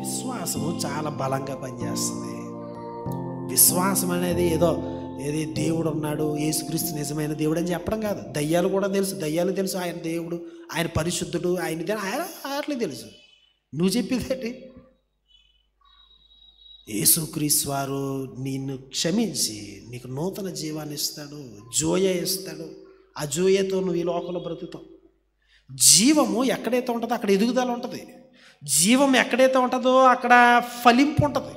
విశ్వాసము చాలా బలంగా పనిచేస్తుంది. విశ్వాసం అనేది ఏది దేవుడు ఉన్నాడు, యేసుక్రీస్తు నిజమైన దేవుడు అని చెప్పడం కాదు. దయ్యాలు కూడా తెలుసు, ఆయన దేవుడు, ఆయన పరిశుద్ధుడు, ఆయన అట్లా తెలుసు. నువ్వు చెప్పేదేంటి? యేసుక్రీస్తు వారు నిన్ను క్షమించి నీకు నూతన జీవాన్ని ఇస్తాడు, జోయ ఇస్తాడు. ఆ జోయతో నువ్వు ఈ లోకంలో బ్రతుకుతావు. జీవము ఎక్కడైతే ఉంటుందో అక్కడ ఎదుగుదల ఉంటుంది. జీవం ఎక్కడైతే ఉంటుందో అక్కడ ఫలింపు ఉంటుంది.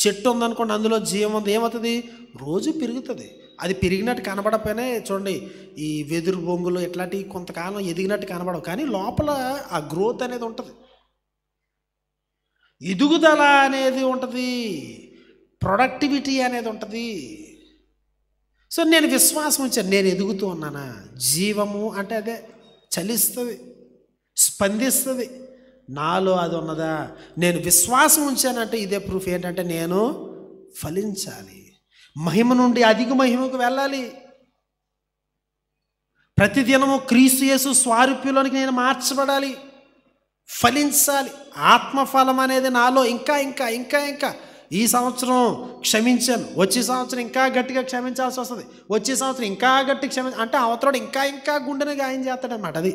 చెట్టు ఉందనుకోండి, అందులో జీవం ఉంది, ఏమవుతుంది? రోజు పెరుగుతుంది. అది పెరిగినట్టు కనబడకపోయినా చూడండి, ఈ వెదురు బొంగులు ఇట్లాంటివి కొంతకాలం ఎదిగినట్టు కనబడవు, కానీ లోపల ఆ గ్రోత్ అనేది ఉంటుంది, ఎదుగుదల అనేది ఉంటుంది, ప్రొడక్టివిటీ అనేది ఉంటుంది. సో నేను విశ్వాసం ఉంచాను, నేను ఎదుగుతూ ఉన్నానా? జీవము అంటే అదే చలిస్తుంది, స్పందిస్తుంది. నాలో అది ఉన్నదా? నేను విశ్వాసం ఉంచానంటే ఇదే ప్రూఫ్. ఏంటంటే నేను ఫలించాలి, మహిమ నుండి అధిక మహిమకు వెళ్ళాలి. ప్రతిదినము క్రీస్తు యేసు స్వారూప్యంలోనికి నేను మార్చబడాలి, ఫలించాలి. ఆత్మఫలం అనేది నాలో ఇంకా ఇంకా ఇంకా ఇంకా. ఈ సంవత్సరం క్షమించాను, వచ్చే సంవత్సరం ఇంకా గట్టిగా క్షమించాల్సి వస్తుంది, వచ్చే సంవత్సరం ఇంకా గట్టిగా అంటే అవతలోడు ఇంకా ఇంకా గుండెని గాయం చేస్తాడనమాట. అది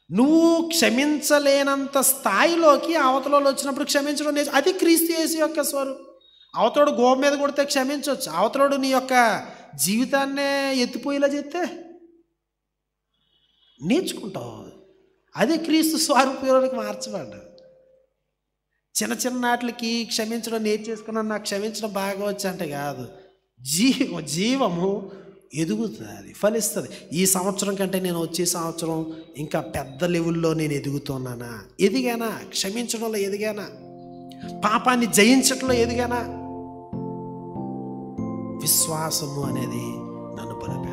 నువ్వు క్షమించలేనంత స్థాయిలోకి అవతలలో వచ్చినప్పుడు క్షమించడం అది క్రీస్తు యేసు యొక్క స్వరూపం. అవతలోడు గోప మీద కొడితే క్షమించవచ్చు, అవతలోడు నీ యొక్క జీవితాన్నే ఎత్తిపోయేలా చేస్తే నేర్చుకుంటావు. అదే క్రీస్తు స్వరూపంలోకి మార్చబడ్డా. చిన్న చిన్న వాటికి క్షమించడం నేర్చేసుకున్నాను, నాకు క్షమించడం బాగా వచ్చంటే కాదు. జీవము ఎదుగుతుంది, ఫలిస్తుంది. ఈ సంవత్సరం కంటే నేను వచ్చే సంవత్సరం ఇంకా పెద్ద లెవెల్లో నేను ఎదుగుతున్నానా? ఎదిగానా? క్షమించడంలో ఎదిగానా? పాపాన్ని జయించడంలో ఎదిగానా? విశ్వాసము అనేది నన్ను బలపరుస్తుంది.